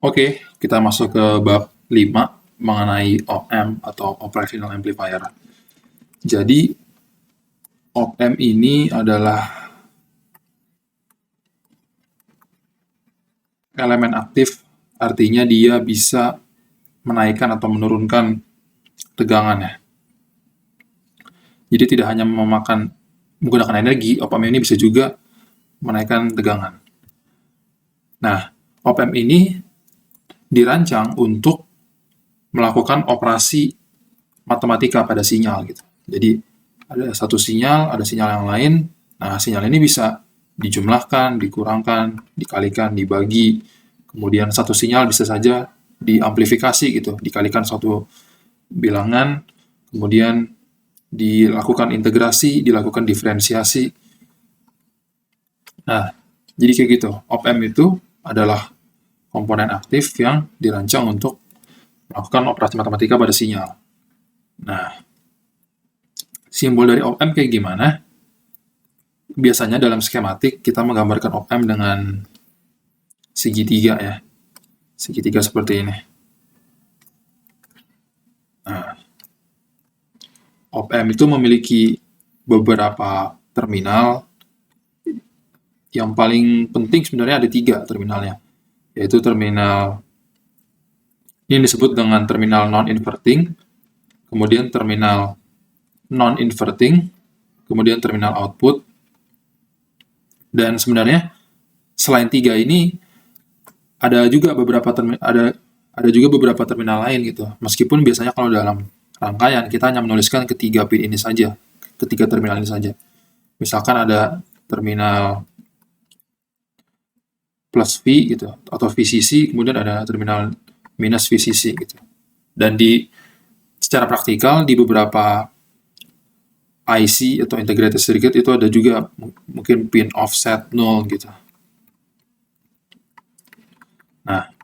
Oke, kita masuk ke bab 5 mengenai op-amp atau operational amplifier. Jadi, op-amp ini adalah elemen aktif, artinya dia bisa menaikkan atau menurunkan tegangannya. Jadi tidak hanya menggunakan energi, op-amp ini bisa juga menaikkan tegangan. Nah, op-amp ini dirancang untuk melakukan operasi matematika pada sinyal gitu. Jadi ada satu sinyal, ada sinyal yang lain. Nah, sinyal ini bisa dijumlahkan, dikurangkan, dikalikan, dibagi. Kemudian satu sinyal bisa saja diamplifikasi gitu, dikalikan suatu bilangan, kemudian dilakukan integrasi, dilakukan diferensiasi. Nah, jadi kayak gitu. Op-amp itu adalah komponen aktif yang dirancang untuk melakukan operasi matematika pada sinyal. Nah, simbol dari op-amp kayak gimana? Biasanya dalam skematik kita menggambarkan op-amp dengan segitiga ya. Segitiga seperti ini. Nah, op-amp itu memiliki beberapa terminal. Yang paling penting sebenarnya ada 3 terminalnya, yaitu terminal ini disebut dengan terminal non-inverting, kemudian terminal non-inverting, kemudian terminal output, dan sebenarnya selain 3 ini ada juga beberapa terminal lain gitu. Meskipun biasanya kalau dalam rangkaian kita hanya menuliskan ketiga pin ini saja, ketiga terminal ini saja. Misalkan ada terminal plus V gitu atau VCC, kemudian ada terminal minus VCC gitu. Dan secara praktikal di beberapa IC atau integrated circuit itu ada juga mungkin pin offset 0 gitu. Nah,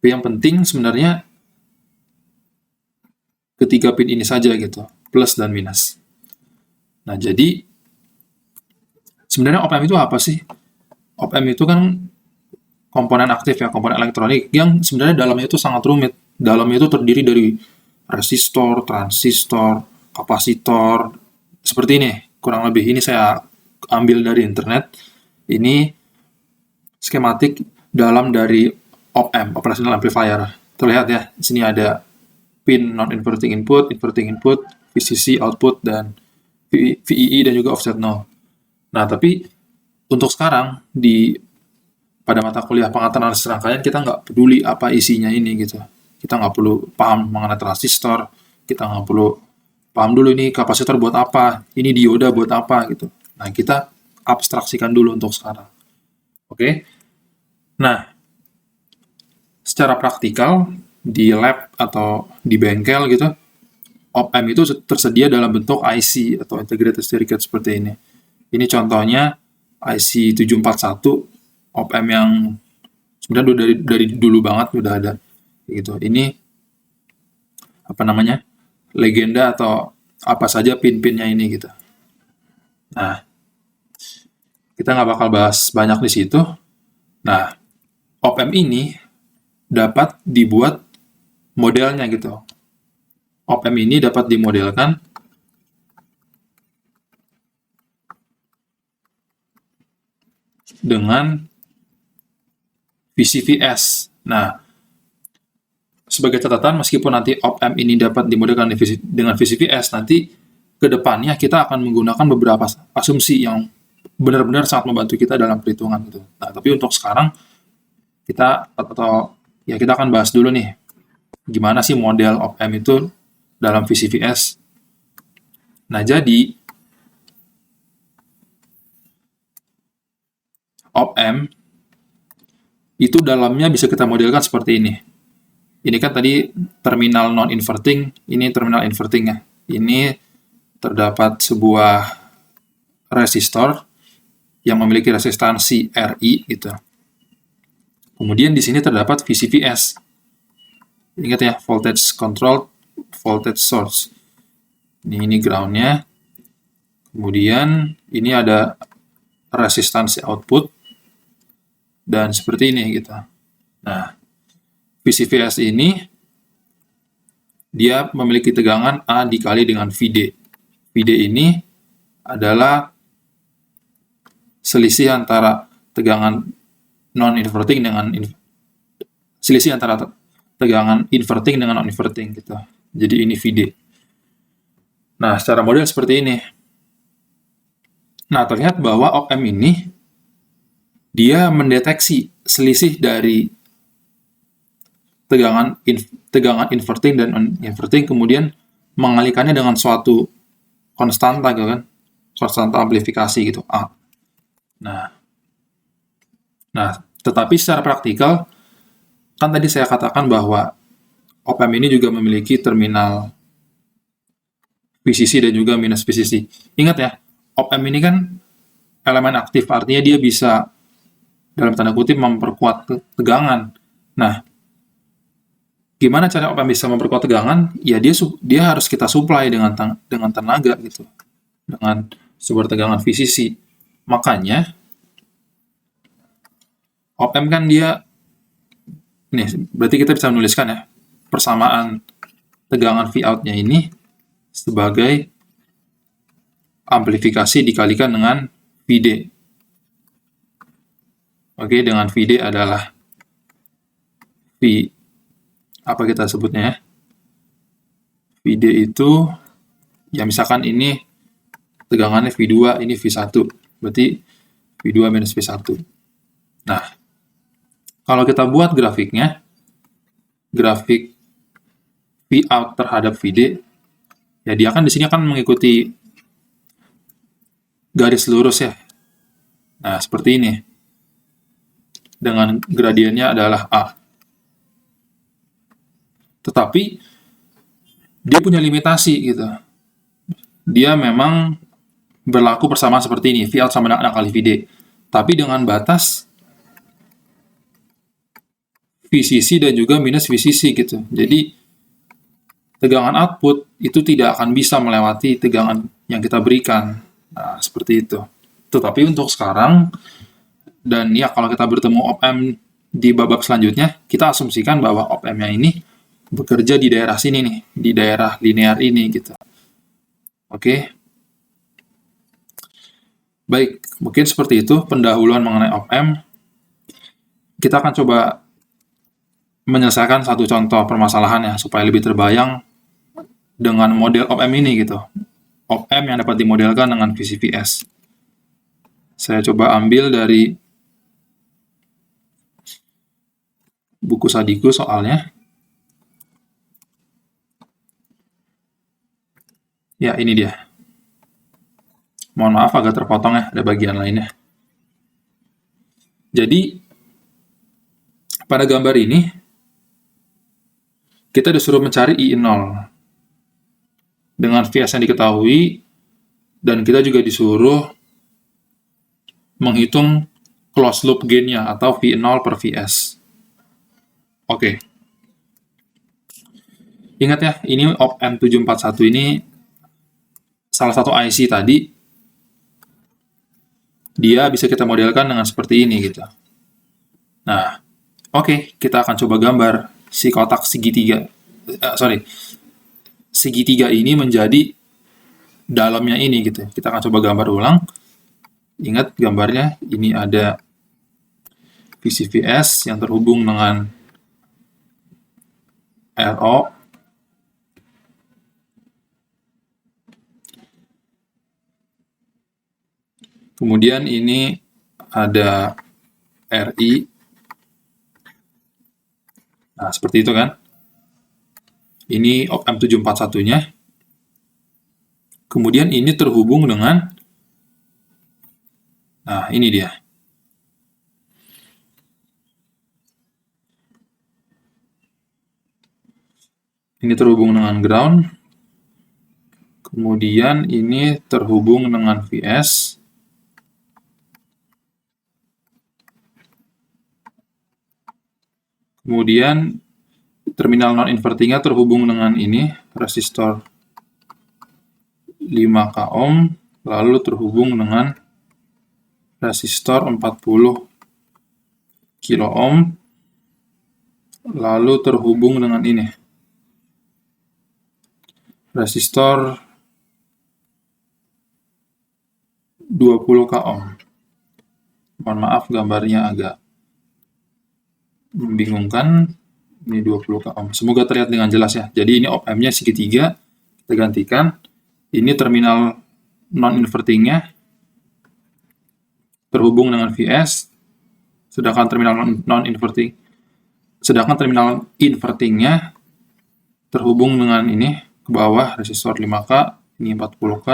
tapi yang penting sebenarnya ketiga pin ini saja gitu, plus dan minus. Nah, jadi sebenarnya op-amp itu apa sih? Op-amp itu kan komponen aktif ya, komponen elektronik yang sebenarnya dalamnya itu sangat rumit. Dalamnya itu terdiri dari resistor, transistor, kapasitor, seperti ini, kurang lebih. Ini saya ambil dari internet. Ini skematik dalam dari op-amp, operational amplifier. Terlihat ya, di sini ada pin non-inverting input, inverting input, VCC output, dan VEE dan juga offset 0. Nah, tapi untuk sekarang, pada mata kuliah pengetahuan analisis rangkaian, kita nggak peduli apa isinya ini gitu. Kita nggak perlu paham mengenai transistor, kita nggak perlu paham dulu ini kapasitor buat apa, ini dioda buat apa gitu. Nah, kita abstraksikan dulu untuk sekarang. Oke? Nah, secara praktikal, di lab atau di bengkel gitu, op-amp itu tersedia dalam bentuk IC atau integrated circuit seperti ini. Ini contohnya IC 741, op-amp yang sebenarnya dari dulu banget udah ada gitu. Ini apa namanya? Legenda atau apa saja pin-pinnya ini gitu. Nah, kita nggak bakal bahas banyak di situ. Nah, op-amp ini dapat dibuat modelnya gitu. Op-amp ini dapat dimodelkan dengan VCVS. Nah, sebagai catatan, meskipun nanti op-amp ini dapat dimodelkan dengan VCVS, nanti ke depannya kita akan menggunakan beberapa asumsi yang benar-benar sangat membantu kita dalam perhitungan gitu. Nah, tapi untuk sekarang kita akan bahas dulu nih gimana sih model op-amp itu dalam VCVS. Nah, jadi op-amp itu dalamnya bisa kita modelkan seperti ini. Ini kan tadi terminal non-inverting, ini terminal inverting ya. Ini terdapat sebuah resistor yang memiliki resistansi RI gitu. Kemudian di sini terdapat VCVS. Ingat ya, voltage control voltage source. Ini ground-nya. Kemudian ini ada resistansi output dan seperti ini gitu. Nah, VCVS ini dia memiliki tegangan A dikali dengan VD. VD ini adalah selisih antara tegangan non-inverting dengan selisih antara tegangan inverting dengan non-inverting gitu. Jadi ini VD. Nah, secara model seperti ini. Nah, terlihat bahwa op-amp ini dia mendeteksi selisih dari tegangan inverting dan non-inverting, kemudian mengalihkannya dengan suatu konstanta gitu kan, konstanta amplifikasi gitu, A. Nah, tetapi secara praktikal, kan tadi saya katakan bahwa op-amp ini juga memiliki terminal VCC dan juga minus VCC. Ingat ya, op-amp ini kan elemen aktif, artinya dia bisa dalam tanda kutip memperkuat tegangan. Nah, gimana cara op-amp bisa memperkuat tegangan? Ya dia harus kita supply dengan tenaga gitu, dengan sumber tegangan VCC. Makanya op-amp kan dia, nih berarti kita bisa menuliskan ya, persamaan tegangan Vout-nya ini sebagai amplifikasi dikalikan dengan VD. Oke, dengan VD adalah V, apa kita sebutnya ya? VD itu, ya misalkan ini tegangannya V2, ini V1. Berarti V2 minus V1. Nah, kalau kita buat grafiknya, grafik Vout terhadap VD, ya dia kan di sini akan mengikuti garis lurus ya. Nah, seperti ini. Dengan gradiennya adalah A. Tetapi dia punya limitasi gitu. Dia memang berlaku persamaan seperti ini, Vout sama dengan A kali VD. Tapi dengan batas VCC dan juga minus VCC gitu. Jadi tegangan output itu tidak akan bisa melewati tegangan yang kita berikan. Nah, seperti itu. Tetapi untuk sekarang, dan ya kalau kita bertemu op-amp di babak selanjutnya, kita asumsikan bahwa op-amp-nya ini bekerja di daerah sini nih, di daerah linear ini gitu. Oke. Baik, mungkin seperti itu pendahuluan mengenai op-amp. Kita akan coba menyelesaikan satu contoh permasalahan ya, supaya lebih terbayang dengan model op-amp ini gitu. Op-amp yang dapat dimodelkan dengan VCVS. Saya coba ambil dari buku Sadiku soalnya. Ya, ini dia. Mohon maaf agak terpotong ya, ada bagian lainnya. Jadi, pada gambar ini, kita disuruh mencari I0 dengan Vs yang diketahui, dan kita juga disuruh menghitung closed loop gain-nya atau V0 per Vs. Oke. Ingat ya, ini op-amp 741 ini salah satu IC tadi, dia bisa kita modelkan dengan seperti ini gitu. Nah, oke, kita akan coba gambar si kotak segitiga. Segitiga ini menjadi dalamnya ini gitu. Kita akan coba gambar ulang. Ingat gambarnya, ini ada VCVS yang terhubung dengan RO. Kemudian ini ada RI. Nah, seperti itu kan. Ini op-amp 741-nya. Kemudian ini terhubung dengan, nah ini dia. Ini terhubung dengan ground. Kemudian ini terhubung dengan Vs. Kemudian terminal non-invertingnya terhubung dengan ini, resistor 5K ohm, lalu terhubung dengan resistor 40 kilo ohm. lalu terhubung dengan ini. Resistor 20 k ohm. Mohon maaf gambarnya agak membingungkan. Ini 20 k ohm. Semoga terlihat dengan jelas ya. Jadi ini op-amp-nya segitiga. Kita gantikan. Ini terminal non-invertingnya terhubung dengan Vs, sedangkan terminal invertingnya terhubung dengan ini ke bawah resistor 5K, ini 40K.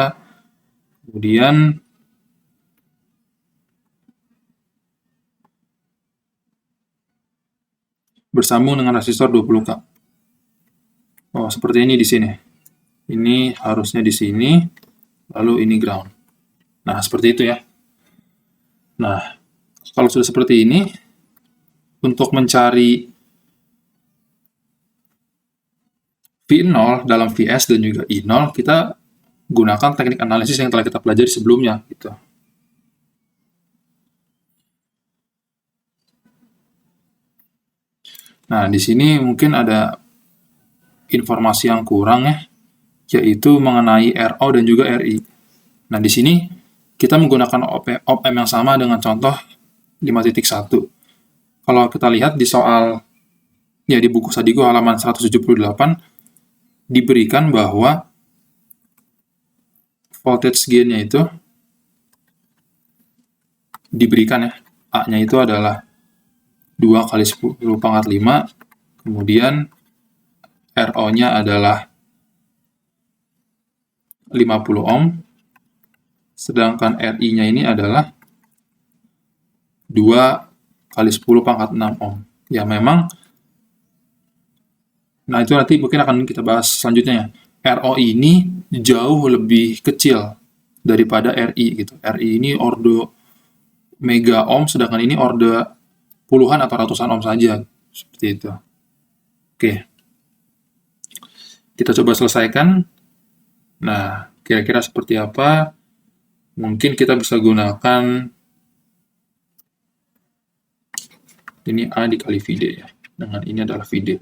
Kemudian bersambung dengan resistor 20K. Oh, seperti ini di sini. Ini harusnya di sini, lalu ini ground. Nah, seperti itu ya. Nah, kalau sudah seperti ini, untuk mencari V0 dalam Vs dan juga I0, kita gunakan teknik analisis yang telah kita pelajari sebelumnya. Gitu. Nah, di sini mungkin ada informasi yang kurang ya, yaitu mengenai RO dan juga RI. Nah, di sini kita menggunakan op-amp yang sama dengan contoh 5.1. Kalau kita lihat di soal, ya di buku Sadigo halaman 178, diberikan bahwa voltage gain-nya itu diberikan ya, A-nya itu adalah 2 kali 10 pangkat 5, kemudian RO-nya adalah 50 ohm, sedangkan RI-nya ini adalah 2 kali 10 pangkat 6 ohm. Ya memang, nah itu nanti mungkin akan kita bahas selanjutnya ya. RO ini jauh lebih kecil daripada RI gitu. RI ini orde mega ohm, sedangkan ini orde puluhan atau ratusan ohm saja. Seperti itu. Oke. Kita coba selesaikan. Nah, kira-kira seperti apa? Mungkin kita bisa gunakan ini A dikali VD ya. Dengan ini adalah VD.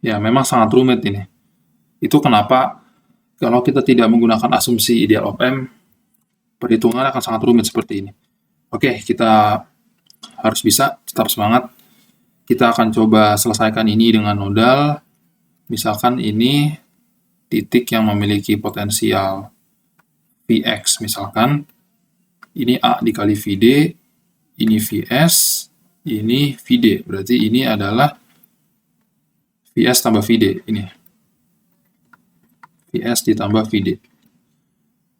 Ya, memang sangat rumit ini. Itu kenapa kalau kita tidak menggunakan asumsi ideal op-amp, perhitungan akan sangat rumit seperti ini. Oke, kita harus bisa, tetap semangat. Kita akan coba selesaikan ini dengan nodal. Misalkan ini titik yang memiliki potensial Vx, misalkan. Ini A dikali Vd, ini Vs, ini Vd. Berarti ini adalah Vs tambah Vd, ini. Vs ditambah Vd.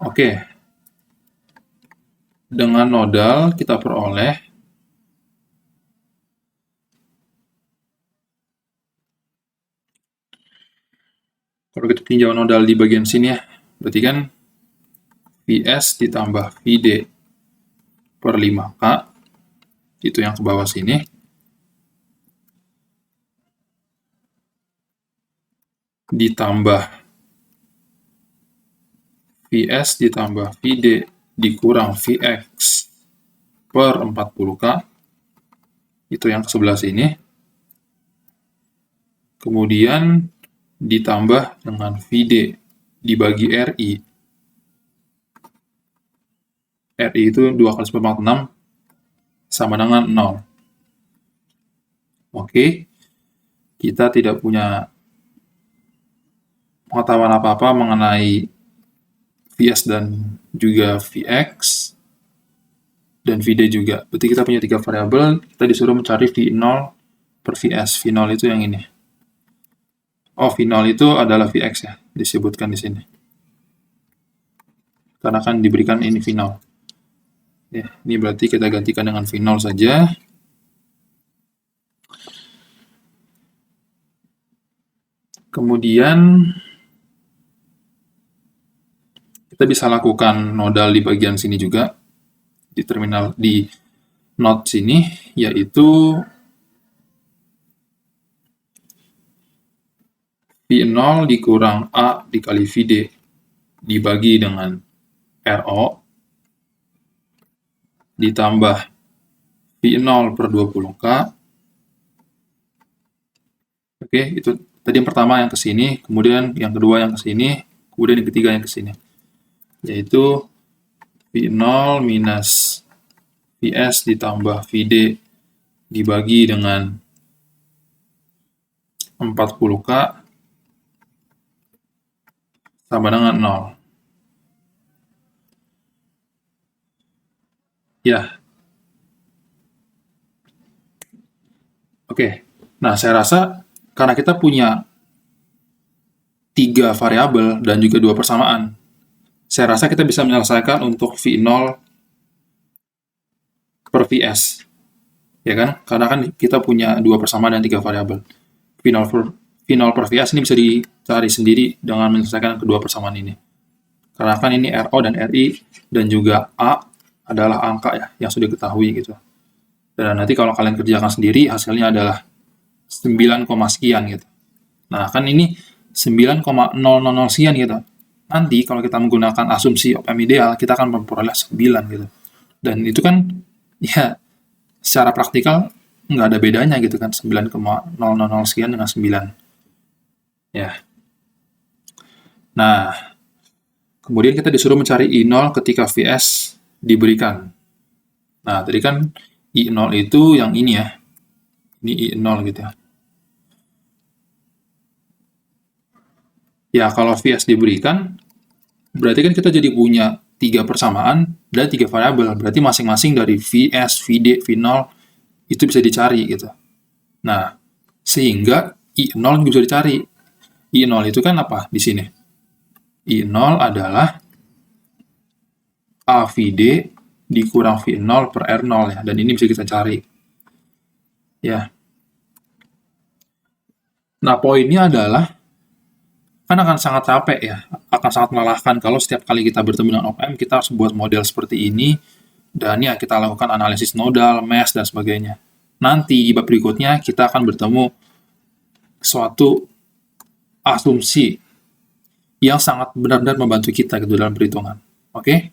Oke. Dengan nodal kita peroleh kalau kita tinjau nodal di bagian sini ya, berarti kan Vs ditambah Vd per 5K, itu yang ke bawah sini, ditambah Vs ditambah Vd dikurang Vx per 40K, itu yang ke sebelah sini, kemudian ditambah dengan Vd dibagi RI. RI itu 2 kali 10 sama dengan 0. Oke, kita tidak punya pengetahuan apa-apa mengenai Vs dan juga Vx dan Vd juga. Berarti kita punya 3 variabel, kita disuruh mencari V0 per Vs. V0 itu yang ini. Oh, V0 itu adalah Vx ya, disebutkan di sini. Karena kan diberikan ini V0. Ya, ini berarti kita gantikan dengan V0 saja. Kemudian kita bisa lakukan nodal di bagian sini juga, di terminal, di node sini, yaitu V0 dikurang A dikali Vd dibagi dengan RO. ditambah V0 per 20K. Oke, itu tadi yang pertama yang ke sini, kemudian yang kedua yang ke sini, kemudian yang ketiga yang ke sini. Yaitu V0 minus Vs ditambah Vd dibagi dengan 40K sama dengan 0. Ya. Oke. Nah, saya rasa karena kita punya 3 variabel dan juga 2 persamaan, saya rasa kita bisa menyelesaikan untuk V0 per Vs. Ya kan? Karena kan kita punya 2 persamaan dan 3 variabel. V0 per Vs ini bisa dicari sendiri dengan menyelesaikan kedua persamaan ini. Karena kan ini RO dan RI dan juga A adalah angka ya yang sudah diketahui gitu. Dan nanti kalau kalian kerjakan sendiri hasilnya adalah 9, sekian gitu. Nah, kan ini 9,000 sekian gitu. Nanti kalau kita menggunakan asumsi op amp ideal, kita akan memperoleh 9 gitu. Dan itu kan ya secara praktikal nggak ada bedanya gitu kan, 9,000 sekian dengan 9. Ya. Nah, kemudian kita disuruh mencari I0 ketika Vs diberikan. Nah, tadi kan I0 itu yang ini ya. Ini I0 gitu ya. Ya, kalau Vs diberikan, berarti kan kita jadi punya 3 persamaan dan 3 variabel. Berarti masing-masing dari Vs, Vd, V0 itu bisa dicari gitu. Nah, sehingga I0 bisa dicari. I0 itu kan apa di sini? I0 adalah A Vd dikurang V0 per R0 ya, dan ini bisa kita cari. Ya. Nah, poinnya adalah kan akan sangat capek ya, akan sangat melelahkan kalau setiap kali kita bertemu dengan op amp, kita harus buat model seperti ini, dan ya kita lakukan analisis nodal, mesh, dan sebagainya. Nanti di bab berikutnya, kita akan bertemu suatu asumsi yang sangat benar-benar membantu kita gitu dalam perhitungan. Oke?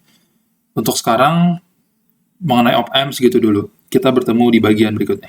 Untuk sekarang, mengenai op amp segitu dulu. Kita bertemu di bagian berikutnya.